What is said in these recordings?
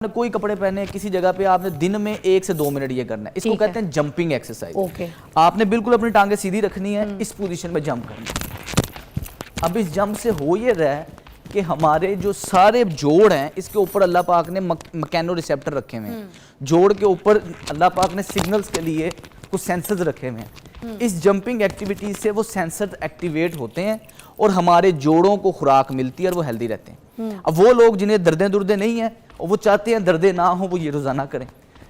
نے کوئی کپڑے پہنے کسی جگہ پہ آپ نے دن میں 1 سے 2 منٹ یہ کرنا ہے. اس کو کہتے ہیں جمپنگ ایکسرسائز. آپ نے بالکل اپنی ٹانگیں سیدھی رکھنی ہے, اس پوزیشن میں جمپ کرنا ہے. اب اس جمپ سے ہو یہ رہا ہے کہ ہمارے جو سارے جوڑ ہیں اس کے اوپر اللہ پاک نے مکینو ریسیپٹر رکھے ہوئے ہیں. جوڑ کے اوپر اللہ پاک نے سگنلز کے لیے کچھ سینسرز رکھے ہوئے ہیں. اس جمپنگ ایکٹیویٹی سے وہ سینسر ایکٹیویٹ ہوتے ہیں اور ہمارے جوڑوں کو خوراک ملتی ہے اور وہ ہیلدی رہتے ہیں. اب وہ لوگ جنہیں دردیں نہیں ہیں اور وہ چاہتے ہیں دردیں نہ ہوں, وہ یہ روزانہ کریں.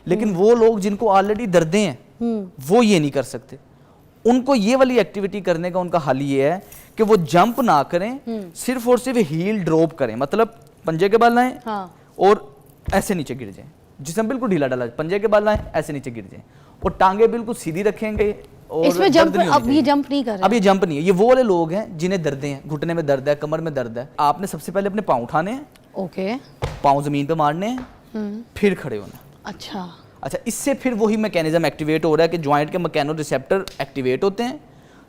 لیکن وہ لوگ جن کو آلریڈی دردیں ہیں وہ یہ نہیں کر سکتے. ان کو یہ والی ایکٹیویٹی کرنے کا ان کا حل یہ ہے کہ وہ جمپ نہ کریں, صرف اور صرف ہیل ڈراپ کریں. مطلب پنجے کے بال لائیں اور ایسے نیچے گر جائیں, جسم بالکل ڈھیلا ڈالا, پنجے کے بال لائیں ایسے نیچے گر جائیں اور ٹانگیں بالکل سیدھی رکھیں گے. اس میں جمپ اب یہ جمپ نہیں کر رہے, اب یہ جمپ نہیں ہے. یہ وہ والے لوگ ہیں جنہیں دردیں ہیں, گھٹنے میں درد ہے, کمر میں درد ہے. آپ نے سب سے پہلے اپنے پاؤں اٹھانے ہیں, اوکے, پاؤں زمین پہ مارنے ہیں, پھر کھڑے ہونا. اچھا, اس سے پھر وہی میکینزم ایکٹیویٹ ہو رہا ہے کہ جوائنٹ کے مکینو ریسیپٹر ایکٹیویٹ ہوتے ہیں,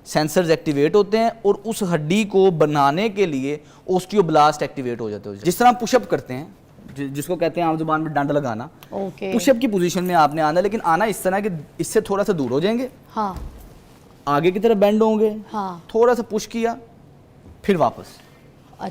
سینسرز ایکٹیویٹ ہوتے ہیں اور اس ہڈی کو بنانے کے لیے اوسٹیوبلاسٹ ایکٹیویٹ ہو جاتے ہیں. جس طرح پش اپ کرتے ہیں, جس کو کہتے ہیں عام زبان میں ڈنڈ لگانا, پش اپ کی پوزیشن میں آپ نے آنا, لیکن آنا اس طرح کہ اس سے تھوڑا سا دور ہو جائیں گے, آگے کی طرف بینڈ ہوں گے, تھوڑا سا پش کیا پھر واپس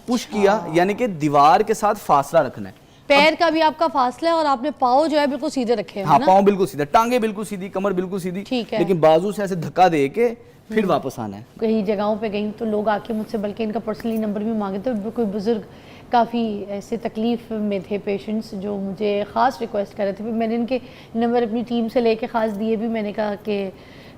پش کیا, یعنی کہ دیوار کے ساتھ فاصلہ رکھنا ہے. پیر کا بھی آپ کا فاصلہ ہے اور آپ نے پاؤں جو ہے بالکل سیدھے رکھے ہیں. ہاں, پاؤں بالکل سیدھے, ٹانگیں بالکل سیدھی, کمر بالکل سیدھی, لیکن بازو سے ایسے دھکا دے کے پھر واپس آنا ہے. کئی جگہوں پہ گئی تو لوگ آ کے مجھ سے بلکہ ان کا پرسنلی نمبر بھی مانگے تھے. کوئی بزرگ کافی ایسے تکلیف میں تھے پیشنٹس جو مجھے خاص ریکویسٹ کر رہے تھے. میں نے ان کے نمبر اپنی ٹیم سے لے کے خاص دیے بھی. میں نے کہا کہ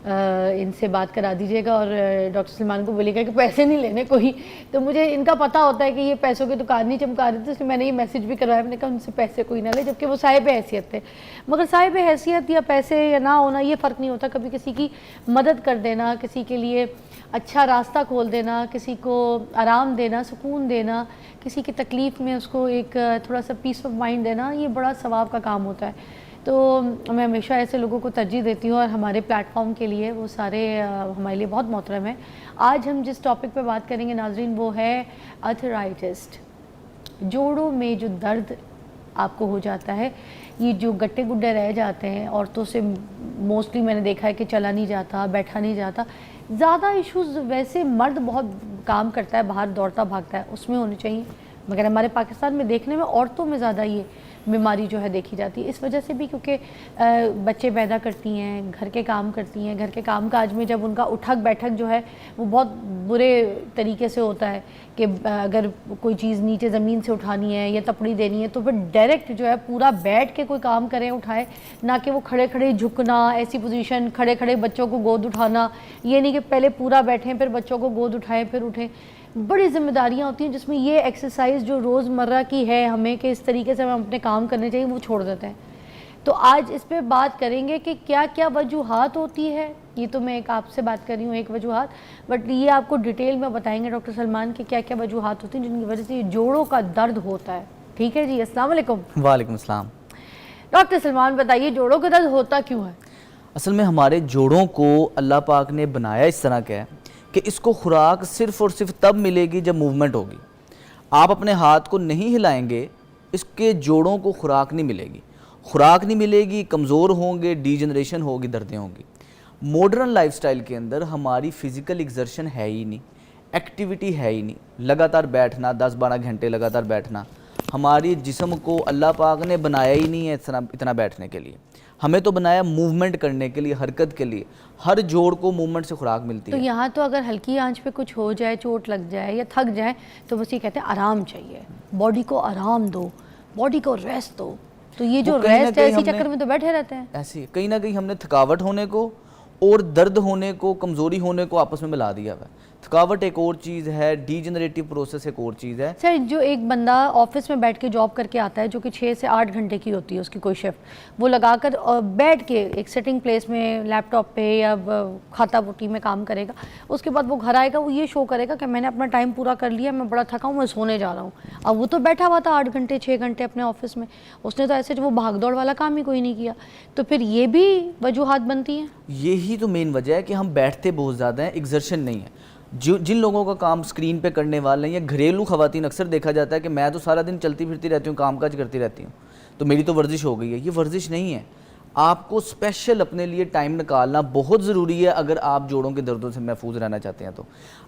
ان سے بات کرا دیجیے گا اور ڈاکٹر سلمان کو بولیے گا کہ پیسے نہیں لینے کوئی. تو مجھے ان کا پتہ ہوتا ہے کہ یہ پیسوں کی دکان نہیں چمکا رہے تھے, اس لیے میں نے یہ میسج بھی کروایا. میں نے کہا ان سے پیسے کوئی نہ لے, جبکہ وہ صاحب حیثیت تھے. مگر صاحب حیثیت یا پیسے یا نہ ہونا یہ فرق نہیں ہوتا. کبھی کسی کی مدد کر دینا, کسی کے لیے اچھا راستہ کھول دینا, کسی کو آرام دینا, سکون دینا, کسی کی تکلیف میں اس کو ایک تھوڑا سا پیس آف مائنڈ دینا, یہ بڑا ثواب کا کام ہوتا ہے. تو میں ہمیشہ ایسے لوگوں کو ترجیح دیتی ہوں اور ہمارے پلیٹ فارم کے لیے وہ سارے ہمارے لیے بہت محترم ہیں. آج ہم جس ٹاپک پہ بات کریں گے ناظرین وہ ہے آرتھرائٹس. جوڑوں میں جو درد آپ کو ہو جاتا ہے, یہ جو گٹے گڈے رہ جاتے ہیں عورتوں سے موسٹلی میں نے دیکھا ہے کہ چلا نہیں جاتا, بیٹھا نہیں جاتا. زیادہ ایشوز ویسے مرد بہت کام کرتا ہے, باہر دوڑتا بھاگتا ہے, اس میں ہونے چاہیے, مگر ہمارے پاکستان میں دیکھنے میں عورتوں میں زیادہ یہ بیماری جو ہے دیکھی جاتی ہے. اس وجہ سے بھی کیونکہ بچے پیدا کرتی ہیں, گھر کے کام کرتی ہیں, گھر کے کام کاج میں جب ان کا اٹھک بیٹھک جو ہے وہ بہت برے طریقے سے ہوتا ہے کہ اگر کوئی چیز نیچے زمین سے اٹھانی ہے یا تپڑی دینی ہے تو پھر ڈائریکٹ جو ہے پورا بیٹھ کے کوئی کام کریں, اٹھائے, نہ کہ وہ کھڑے کھڑے جھکنا, ایسی پوزیشن, کھڑے کھڑے بچوں کو گود اٹھانا. یہ نہیں کہ پہلے پورا بیٹھیں پھر بچوں کو گود اٹھائیں پھر اٹھیں. بڑی ذمہ داریاں ہوتی ہیں جس میں یہ ایکسرسائز جو روزمرہ کی ہے ہمیں کہ اس طریقے سے ہم اپنے کام کرنے چاہیے وہ چھوڑ دیتے ہیں. تو آج اس پہ بات کریں گے کہ کیا کیا وجوہات ہوتی ہے. یہ تو میں ایک آپ سے بات کر رہی ہوں ایک وجوہات, بٹ یہ آپ کو ڈیٹیل میں بتائیں گے ڈاکٹر سلمان کہ کیا کیا وجوہات ہوتی ہیں جن کی وجہ سے جوڑوں کا درد ہوتا ہے. ٹھیک ہے جی, السلام علیکم. وعلیکم السلام. ڈاکٹر سلمان بتائیے جوڑوں کا درد ہوتا کیوں ہے؟ اصل میں ہمارے جوڑوں کو اللہ پاک نے بنایا اس طرح کا ہے کہ اس کو خوراک صرف اور صرف تب ملے گی جب موومنٹ ہوگی. آپ اپنے ہاتھ کو نہیں ہلائیں گے, اس کے جوڑوں کو خوراک نہیں ملے گی. خوراک نہیں ملے گی, کمزور ہوں گے, ڈی جنریشن ہوگی, دردیں ہوں گی. ماڈرن لائف سٹائل کے اندر ہماری فزیکل ایگزرشن ہے ہی نہیں, ایکٹیویٹی ہے ہی نہیں. لگاتار بیٹھنا, 10-12 گھنٹے لگاتار بیٹھنا, ہماری جسم کو اللہ پاک نے بنایا ہی نہیں ہے اتنا بیٹھنے کے لیے. ہمیں تو بنایا موومنٹ کرنے کے لیے, حرکت کے لیے. ہر جوڑ کو موومنٹ سے خوراک ملتی ہے. تو یہاں تو اگر ہلکی آنچ پہ کچھ ہو جائے, چوٹ لگ جائے یا تھک جائے تو بس یہ کہتے ہیں آرام چاہیے, باڈی کو آرام دو, باڈی کو ریسٹ دو. تو یہ جو ریسٹ ہے اسی چکر میں تو بیٹھے رہتے ہیں. ایسے کہیں نہ کہیں ہم نے تھکاوٹ ہونے کو اور درد ہونے کو, کمزوری ہونے کو آپس میں ملا دیا ہوا ہے. تھکاوٹ ایک اور چیز ہے, ڈی جنریٹو پروسیس ایک اور چیز ہے. سر جو ایک بندہ آفس میں بیٹھ کے جاب کر کے آتا ہے جو کہ 6 سے 8 گھنٹے کی ہوتی ہے اس کی کوئی شفٹ, وہ لگا کر بیٹھ کے ایک سٹنگ پلیس میں لیپ ٹاپ پہ یا کھاتا پوٹی میں کام کرے گا. اس کے بعد وہ گھر آئے گا, وہ یہ شو کرے گا کہ میں نے اپنا ٹائم پورا کر لیا, میں بڑا تھکا ہوں, میں سونے جا رہا ہوں. اب وہ تو بیٹھا ہوا تھا 8 گھنٹے 6 گھنٹے اپنے آفس میں, اس نے تو ایسے وہ بھاگ دوڑ والا کام ہی کوئی نہیں کیا. تو پھر یہ بھی وجوہات بنتی ہیں. یہی تو مین وجہ ہے کہ ہم بیٹھتے بہت زیادہ ہیں, ایگزرشن نہیں ہے. جن لوگوں کا کام سکرین پہ کرنے والے ہیں یا گھریلو خواتین, اکثر دیکھا جاتا ہے کہ میں تو سارا دن چلتی پھرتی رہتی ہوں, کام کاج کرتی رہتی ہوں. تو میری تو ورزش ہو گئی ہے. یہ ورزش نہیں ہے. آپ کو اسپیشل اپنے لیے ٹائم نکالنا بہت ضروری ہے اگر آپ جوڑوں کے دردوں سے محفوظ رہنا چاہتے ہیں. تو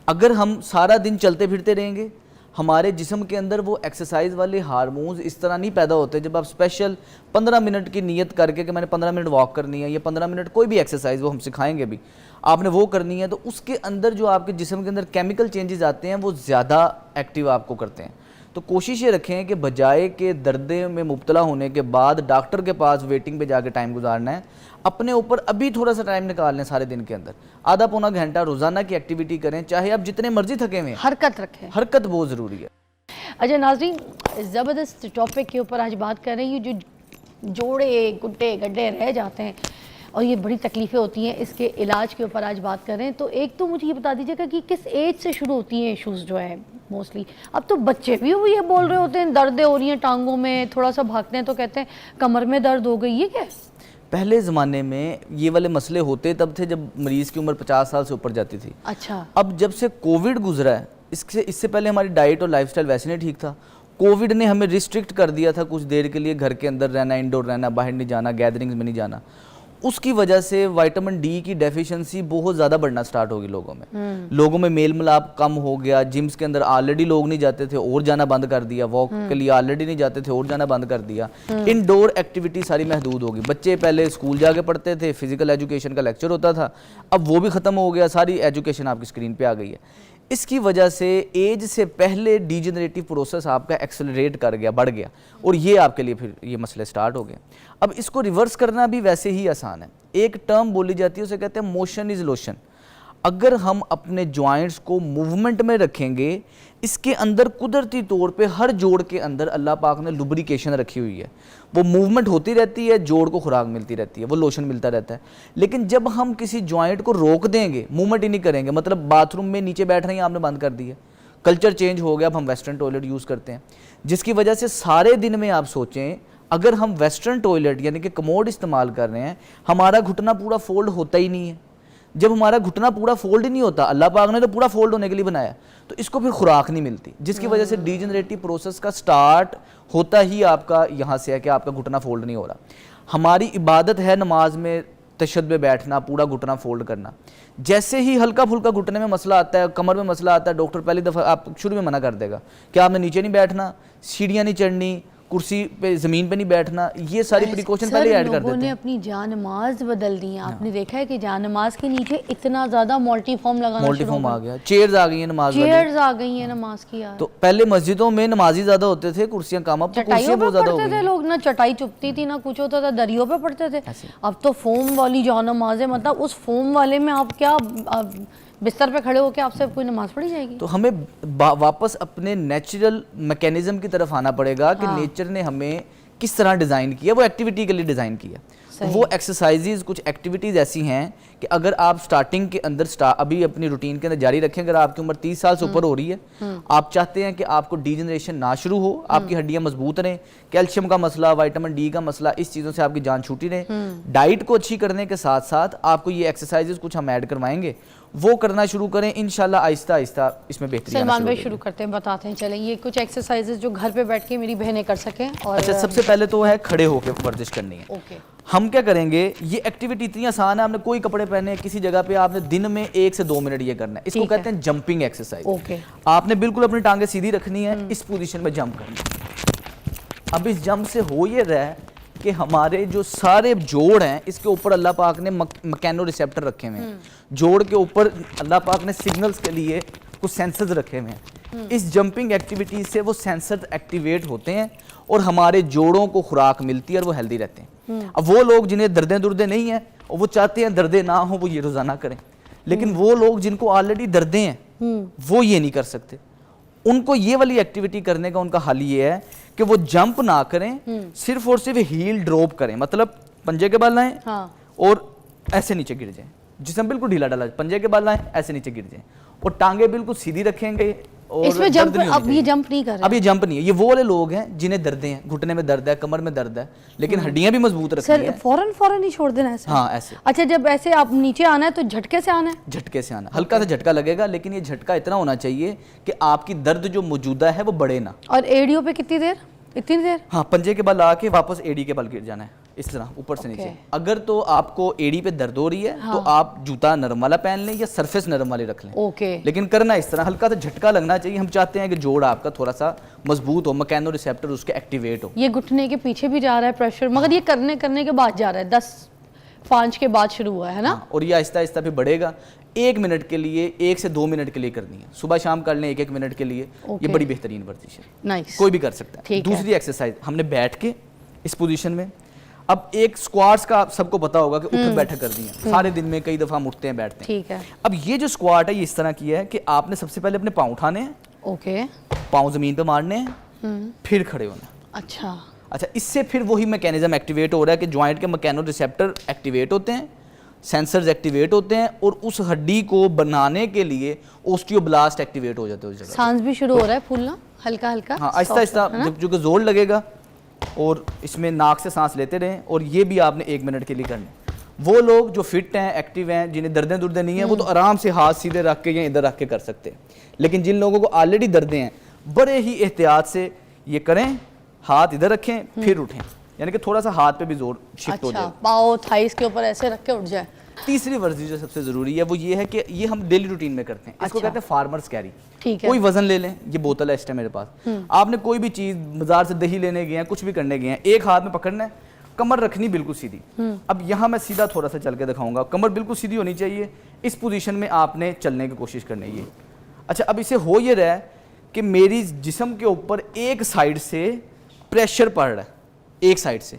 اگر ہم سارا دن چلتے پھرتے رہیں گے, ہمارے جسم کے اندر وہ ایکسرسائز والے ہارمونز اس طرح نہیں پیدا ہوتے. جب آپ اسپیشل 15 منٹ کی نیت کر کے کہ میں نے 15 منٹ واک کرنی ہے یا 15 منٹ کوئی بھی ایکسرسائز وہ ہم سکھائیں گے بھی, آپ نے وہ کرنی ہے, تو اس کے اندر جو آپ کے جسم کے اندر کیمیکل چینجز آتے ہیں وہ زیادہ ایکٹیو آپ کو کرتے ہیں. تو کوشش یہ رکھیں کہ بجائے کہ دردے میں مبتلا ہونے کے بعد ڈاکٹر کے پاس ویٹنگ پہ جا کے ٹائم گزارنا ہے, اپنے اوپر ابھی تھوڑا سا ٹائم نکال لیں سارے دن کے اندر, آدھا پونا گھنٹہ روزانہ کی ایکٹیویٹی کریں, چاہے آپ جتنے مرضی تھکے ہوئے ہیں, حرکت رکھیں. حرکت بہت ضروری ہے. اچھا ناظرین, زبردست ٹاپک کے اوپر آج بات کر رہے ہیں. یہ جو جوڑے گڈے گڈے رہ جاتے ہیں اور یہ بڑی تکلیفیں ہوتی ہیں, اس کے علاج کے اوپر آج بات کر رہے ہیں. تو ایک تو مجھے یہ بتا دیجیے گا کہ کس ایج سے شروع ہوتی ہیں ایشوز جو ہے موسٹلی؟ اب تو بچے بھی یہ بول رہے ہوتے ہیں دردیں ہو رہی ہیں ٹانگوں میں, تھوڑا سا بھاگتے ہیں تو کہتے ہیں کمر میں درد ہو گئی. یہ کیا ہے؟ پہلے زمانے میں یہ والے مسئلے ہوتے تب تھے جب مریض کی عمر 50 سال سے اوپر جاتی تھی. اچھا. اب جب سے کووڈ گزرا ہے, اس سے پہلے ہماری ڈائٹ اور لائف سٹائل ویسے نہیں ٹھیک تھا. کووڈ نے ہمیں ریسٹرکٹ کر دیا تھا کچھ دیر کے لیے, گھر کے اندر رہنا, انڈور رہنا, باہر نہیں جانا, گیدرنگز میں نہیں جانا. اس کی وجہ سے وائٹامن ڈی کی ڈیفیشنسی بہت زیادہ بڑھنا سٹارٹ ہوگی لوگوں میں. لوگوں میں میل ملاپ کم ہو گیا, جمز کے اندر آلریڈی لوگ نہیں جاتے تھے اور جانا بند کر دیا, واک کے لیے آلریڈی نہیں جاتے تھے اور جانا بند کر دیا. انڈور ایکٹیویٹی ساری محدود ہوگی. بچے پہلے اسکول جا کے پڑھتے تھے, فزیکل ایجوکیشن کا لیکچر ہوتا تھا, اب وہ بھی ختم ہو گیا, ساری ایجوکیشن آپ کی اسکرین پہ آ گئی ہے. اس کی وجہ سے ایج سے پہلے ڈیجنریٹیو پروسیس آپ کا ایکسلریٹ کر گیا, بڑھ گیا, اور یہ آپ کے لیے پھر یہ مسئلے سٹارٹ ہو گئے. اب اس کو ریورس کرنا بھی ویسے ہی آسان ہے. ایک ٹرم بولی جاتی ہے, اسے کہتے ہیں موشن از لوشن. اگر ہم اپنے جوائنٹس کو موومنٹ میں رکھیں گے, اس کے اندر قدرتی طور پہ ہر جوڑ کے اندر اللہ پاک نے لبریکیشن رکھی ہوئی ہے. وہ موومنٹ ہوتی رہتی ہے, جوڑ کو خوراک ملتی رہتی ہے, وہ لوشن ملتا رہتا ہے. لیکن جب ہم کسی جوائنٹ کو روک دیں گے, موومنٹ ہی نہیں کریں گے, مطلب باتھ روم میں نیچے بیٹھ رہے ہیں آپ نے بند کر دیا, کلچر چینج ہو گیا, اب ہم ویسٹرن ٹوائلٹ یوز کرتے ہیں, جس کی وجہ سے سارے دن میں آپ سوچیں اگر ہم ویسٹرن ٹوائلٹ یعنی کہ کموڈ استعمال کر رہے ہیں, ہمارا گھٹنا پورا فولڈ ہوتا ہی نہیں ہے. جب ہمارا گھٹنا پورا فولڈ ہی نہیں ہوتا, اللہ پاک نے تو پورا فولڈ ہونے کے لیے بنایا, تو اس کو پھر خوراک نہیں ملتی, جس کی وجہ سے ڈیجنریٹیو پروسیس کا سٹارٹ ہوتا ہی آپ کا یہاں سے ہے کہ آپ کا گھٹنا فولڈ نہیں ہو رہا. ہماری عبادت ہے نماز میں تشہد میں بیٹھنا, پورا گھٹنا فولڈ کرنا. جیسے ہی ہلکا پھلکا گھٹنے میں مسئلہ آتا ہے, کمر میں مسئلہ آتا ہے, ڈاکٹر پہلی دفعہ آپ شروع میں منع کر دے گا کہ آپ نے نیچے نہیں بیٹھنا, سیڑھیاں نہیں چڑھنی, کرسی پہ زمین پہ نہیں بیٹھنا. یہ ساری پریکاشن پہلے ایڈ کر دیتے ہیں. لوگوں نے اپنی جان نماز بدل دی ہیں. آپ نے دیکھا ہے کہ جان نماز کے نیچے اتنا زیادہ ملٹی فارم لگانا ملٹی فارم آ گیا, چیئرز آ گئی ہیں نماز والی, چیئرز آ گئی ہیں نماز کی. یار تو پہلے مسجدوں میں نمازی زیادہ ہوتے تھے, کرسیاں کم, اب تو کرسیاں بہت زیادہ ہو گئی. پڑھتے تھے لوگ, نہ چٹائی چپتی تھی نہ کچھ ہوتا تھا, دریوں پہ پڑھتے تھے. اب تو فوم والی جان نماز ہے, مطلب اس فوم والے میں آپ کیا بستر پہ کھڑے ہو کے آپ سے کوئی نماز پڑھی جائے گی. تو ہمیں واپس اپنے نیچرل میکینزم کی طرف آنا پڑے گا کہ نیچر نے ہمیں کس طرح ڈیزائن کیا, وہ ایکٹیویٹی کے لیے ڈیزائن کیا. وہ ایکسرسائزز کچھ ایکٹیویٹیز ایسی ہیں کہ اگر آپ سٹارٹنگ کے اندر ابھی اپنی روٹین کے اندر جاری رکھیں, اگر آپ کی عمر 30 سال سے اوپر ہو رہی ہے, آپ چاہتے ہیں کہ آپ کو ڈیجنریشن نہ شروع ہو, آپ کی ہڈیاں مضبوط رہیں, کیلشیم کا مسئلہ, وائٹامن ڈی کا مسئلہ, اس چیزوں سے آپ کی جان چھوٹی رہے, ڈائٹ کو اچھی کرنے کے ساتھ ساتھ آپ کو یہ ایکسرسائزز کچھ ہم ایڈ کروائیں گے, وہ کرنا شروع کریں, انشاءاللہ آہستہ آہستہ اس میں بہتری آنا سلمان بھائی شروع کرتے ہیں, بتاتے ہیں چلیں یہ کچھ ایکسرسائزز جو گھر پہ بیٹھ کے میری بہنیں کر سکیں. اور اچھا, سب سے پہلے تو ہے کھڑے ہو کے ورزش کرنی ہے. اوکے, ہم کیا کریں گے, یہ ایکٹیویٹی اتنی آسان ہے, آپ نے کوئی کپڑے پہنے, کسی جگہ پہ آپ نے دن میں 1 سے 2 منٹ یہ کرنا ہے. اس کو کہتے ہیں جمپنگ ایکسرسائز. آپ نے بالکل اپنی ٹانگیں سیدھی رکھنی ہے, اس پوزیشن میں جمپ کرنا ہے. اب اس جمپ سے ہو یہ رہا ہے کہ ہمارے جو سارے جوڑ ہیں اس کے اوپر اللہ پاک نے مکینو ریسیپٹر رکھے ہوئے ہیں. جوڑ کے اوپر اللہ پاک نے سگنلز کے لیے کچھ سینسرز رکھے ہوئے ہیں. اس جمپنگ ایکٹیویٹی سے وہ سینسر ایکٹیویٹ ہوتے ہیں اور ہمارے جوڑوں کو خوراک ملتی ہے اور وہ ہیلدی رہتے ہیں. اب وہ لوگ جنہیں دردیں نہیں ہیں اور وہ چاہتے ہیں دردیں نہ ہوں, وہ یہ روزانہ کریں. لیکن وہ لوگ جن کو آلریڈی دردیں ہیں وہ یہ نہیں کر سکتے. ان کو یہ والی ایکٹیویٹی کرنے کا ان کا حل یہ ہے کہ وہ جمپ نہ کریں, صرف اور صرف ہیل ڈراپ کریں, مطلب پنجے کے بال لائیں اور ایسے نیچے گر جائیں, جسم بالکل ڈھیلا ڈالا, پنجے کے بال لائیں ایسے نیچے گر جائیں, اور ٹانگیں بالکل سیدھی رکھیں گے. اس میں جمپ, اب یہ جمپ نہیں کر رہے, اب یہ جمپ نہیں ہے. یہ وہ والے لوگ ہیں جنہیں دردیں ہیں, گھٹنے میں درد ہے, کمر میں درد ہے, لیکن ہڈیاں بھی مضبوط رکھنی ہیں. فوراً ہی چھوڑ دینا ایسے. ہاں ایسے. اچھا, جب ایسے آپ نیچے آنا ہے تو جھٹکے سے آنا ہے. جھٹکے سے آنا, ہلکا سا جھٹکا لگے گا, لیکن یہ جھٹکا اتنا ہونا چاہیے کہ آپ کی درد جو موجودہ ہے وہ بڑھے نہ. اور ایڑیوں پہ کتنی دیر؟ اتنی دیر؟ ہاں پنجے کے بل آ کے واپس ایڑی کے بل گر جانا ہے اس طرح اوپر سے نیچے. اگر تو آپ کو ایڑی پہ درد ہو رہی ہے تو آپ جوتا نرم والا پہن لیں یا سرفیس نرم والے رکھ لیں. لیکن کرنا اس طرح ہلکا سا جھٹکا لگنا چاہیے. ہم چاہتے ہیں کہ جوڑ آپ کا تھوڑا سا مضبوط ہو, مکینو ریسیپٹر اس کے ایکٹیویٹ ہو. یہ گھٹنے کے پیچھے بھی جا رہا ہے پریشر, مگر یہ کرنے کے بعد جا رہا ہے, 10-5 کے بعد شروع ہوا ہے نا. اور یہ آہستہ آہستہ پہ بڑھے گا. 1 منٹ کے لیے 1 سے 2 منٹ کے لیے کرنی ہے. صبح شام کر لیں 1 منٹ کے لیے. یہ بڑی بہترین ورزش ہے, کوئی بھی کر سکتا ہے. دوسری ایکسرسائز ہم نے بیٹھ کے اس پوزیشن میں, اب ایک سکواٹس کا سب کو پتا ہوگا کہ اٹھ بیٹھک کرنی ہے. سارے دن میں کئی دفعہ ہم اٹھتے ہیں بیٹھتے ہیں. اب یہ جو سکواٹ ہے یہ اس طرح کیا ہے کہ آپ نے سب سے پہلے اپنے پاؤں اٹھانے ہیں, پاؤں زمین پہ مارنے ہیں, پھر کھڑے ہونا ہے. اچھا اس سے پھر وہی میکینزم ایکٹیویٹ ہو رہا ہے کہ جوائنٹ کے مکینو ریسیپٹر ایکٹیویٹ ہوتے ہیں, سینسرز ایکٹیویٹ ہوتے ہیں, اور اس ہڈی کو بنانے کے لیے اوسٹیوبلاسٹ ایکٹیویٹ ہو جاتے ہیں اس جگہ. سانس بھی شروع ہو رہا ہے پھولنا ہلکا ہلکا. ہاں آہستہ آہستہ جب چونکہ زور لگے گا, اور اس میں ناک سے سانس لیتے رہیں. اور یہ بھی آپ نے 1 منٹ کے لیے کرنا ہے. وہ لوگ جو فٹ ہیں, ایکٹیو ہیں, جنہیں دردیں نہیں ہیں, وہ تو آرام سے ہاتھ سیدھے رکھ کے یا ادھر رکھ کے کر سکتے ہیں. لیکن جن لوگوں کو آلریڈی دردیں ہیں, بڑے ہی احتیاط سے یہ کریں, ہاتھ ادھر رکھیں پھر اٹھیں, یعنی کہ تھوڑا سا ہاتھ پہ بھی زور شفٹ ہو جائے. پاؤں تھائیز کے اوپر ایسے رکھ کے اٹھ جائے. تیسری ورزش جو سب سے ضروری ہے وہ یہ ہے کہ یہ ہم ڈیلی روٹین میں کرتے ہیں. اس کو کہتے ہیں فارمرز کیری. کوئی وزن لے لیں, یہ بوتل ہے اس ٹائم میرے پاس, آپ نے کوئی بھی چیز بازار سے دہی لینے گئے ہیں, کچھ بھی کرنے گئے ہیں, ایک ہاتھ میں پکڑنا ہے, کمر رکھنی بالکل سیدھی. اب یہاں میں سیدھا تھوڑا سا چل کے دکھاؤں گا. کمر بالکل سیدھی ہونی چاہیے. اس پوزیشن میں آپ نے چلنے کی کوشش کرنی ہے. اچھا اب اسے ہو یہ رہا ہے کہ میری جسم کے اوپر ایک سائڈ سے پریشر پڑ رہا ہے, ایک سائڈ سے.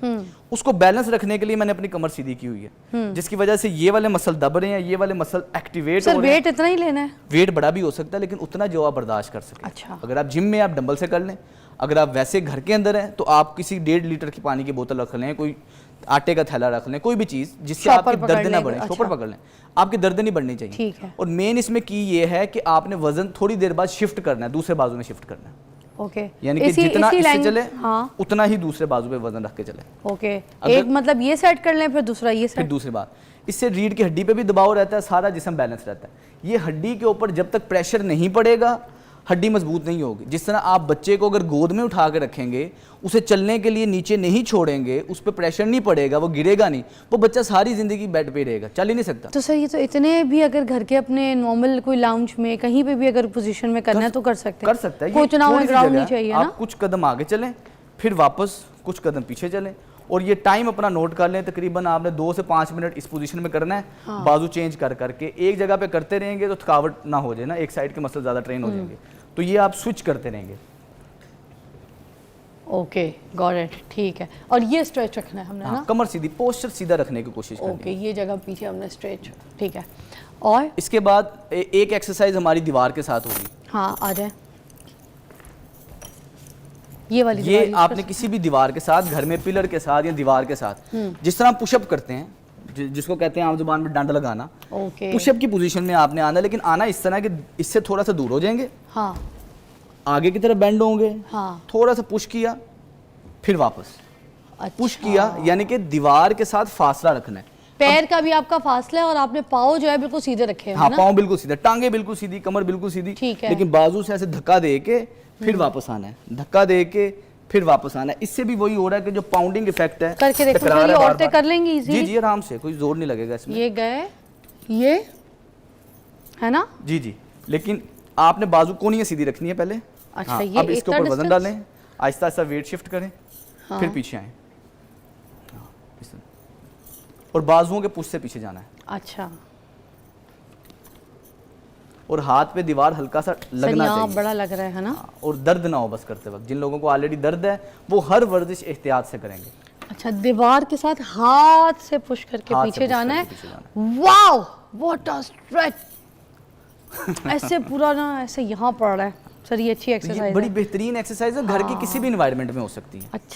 اس کو بیلنس رکھنے کے لیے میں نے اپنی کمر سیدھی کی ہوئی ہے, جس کی وجہ سے یہ والے مسل دب رہے ہیں, یہ والے مسل ایکٹیویٹ ہو رہے ہیں. ویٹ اتنا ہی لینا ہے؟ ویٹ بڑا بھی ہو سکتا ہے لیکن اتنا جو آپ برداشت کر سکیں. اگر آپ جم میں آپ ڈمبل سے کر لیں, اگر آپ ویسے گھر کے اندر ہیں تو آپ کسی 1.5 لیٹر کی پانی کی بوتل رکھ لیں, کوئی آٹے کا تھیلا رکھ لیں, کوئی بھی چیز جس سے آپ کی درد نہ بڑھے. شوپر پکڑ لیں, آپ کی درد نہیں بڑھنی چاہیے. اور مین اس میں کی یہ ہے کہ آپ نے وزن تھوڑی دیر بعد شفٹ کرنا ہے, دوسرے بازو میں شفٹ کرنا ہے. یعنی کہ جتنا اس سے چلے اتنا ہی دوسرے بازو پہ وزن رکھ کے چلے. ایک مطلب یہ سیٹ کر لیں, پھر دوسرا یہ سیٹ. پھر دوسری بات, اس سے ریڑھ کی ہڈی پہ بھی دباؤ رہتا ہے, سارا جسم بیلنس رہتا ہے. یہ ہڈی کے اوپر جب تک پریشر نہیں پڑے گا ہڈی مضبوط نہیں ہوگی. جس طرح آپ بچے کو اگر گود میں اٹھا کے رکھیں گے, اسے چلنے کے لیے نیچے نہیں چھوڑیں گے, اس پہ پریشر نہیں پڑے گا, وہ گرے گا نہیں, وہ بچہ ساری زندگی بیڈ پہ رہے گا, چل ہی نہیں سکتا. تو سر یہ تو اتنے بھی اگر گھر کے اپنے نارمل کوئی لاؤنج میں کہیں پہ بھی اگر پوزیشن میں کرنا ہے تو کر سکتے ہیں. کر سکتا ہے. کوئی چناؤ میں گراؤنڈ نہیں چاہیے نا. آپ کچھ قدم آگے چلیں, پھر واپس کچھ قدم پیچھے چلیں, اور یہ ٹائم اپنا نوٹ کر لیں. تقریباً آپ نے 2 سے 5 منٹ اس پوزیشن میں کرنا ہے, بازو چینج کر کے. ایک جگہ پہ کرتے رہیں گے تو تھکاوٹ نہ ہو جائے نا, ایک سائڈ کے مسل زیادہ ٹرین ہو جائیں گے, تو یہ آپ سوئچ کرتے رہیں گے. اوکے گاٹ اٹ, ٹھیک ہے. اور یہ اسٹریچ رکھنا ہے ہم نے نا, کمر سیدھی, پوسچر سیدھا رکھنے کی کوشش کرنی ہے. اوکے, یہ جگہ پیچھے ہم نے اسٹریچ, ٹھیک ہے. اور اس کے بعد ایک ایکسرسائز ہماری دیوار کے ساتھ ہوگی. ہاں آ جائیں. یہ والی یہ آپ نے کسی بھی دیوار کے ساتھ, گھر میں پلر کے ساتھ یا دیوار کے ساتھ, جس طرح پش اپ کرتے ہیں, جس کو کہتے ہیں عام زبان میں ڈنڈ لگانا, پش اپ کی پوزیشن میں آپ نے آنا. لیکن آنا اس طرح کہ اس سے تھوڑا سا دور ہو جائیں گے, آگے کی طرف بینڈ ہوں گے, تھوڑا سا پش کیا, پھر واپس پش کیا, یعنی کہ دیوار کے ساتھ فاصلہ رکھنا ہے. پیر کا بھی آپ کا فاصلہ ہے, اور آپ نے پاؤں جو ہے بالکل سیدھے رکھے ہیں. ہاں پاؤں بالکل سیدھے, ٹانگیں بالکل سیدھی, کمر بالکل سیدھی, لیکن بازو سے ایسے دھکا دے کے پھر واپس آنا ہے, دھکا دے کے پھر واپس آنا ہے. اس سے بھی وہی ہو رہا ہے کہ جو پاؤنڈنگ ایفیکٹ ہے. کر کے دیکھو, یہ عورتیں کر لیں گی. جی جی آرام سے, کوئی زور نہیں لگے گا اس میں. یہ گئے, یہ ہے نا. جی جی, لیکن آپ نے بازو کونیاں سیدھی رکھنی ہے پہلے. اچھا, اب اس کے اوپر وزن ڈالیں, آہستہ آہستہ ویٹ شفٹ کریں, پھر پیچھے آئیں, اور بازوؤں کے پش سے پیچھے جانا ہے. اچھا, اور ہاتھ پہ دیوار ہلکا سا لگنا چاہیے. بڑا لگ رہا ہے نا. اور درد نہ ہو بس کرتے وقت. جن لوگوں کو آلریڈی درد ہے وہ ہر ورزش احتیاط سے کریں گے. اچھا, دیوار کے ساتھ ہاتھ سے پش کر کے پیچھے جانا ہے. واو واٹ ا اسٹریچ. ایسے پورا نا ایسے یہاں پڑ رہا ہے. سر یہ اچھی ایکسرسائز ہے, بڑی بہترین ایکسرسائز ہے, گھر کی کسی بھی انوائرمنٹ میں ہو سکتی ہے. اچھا.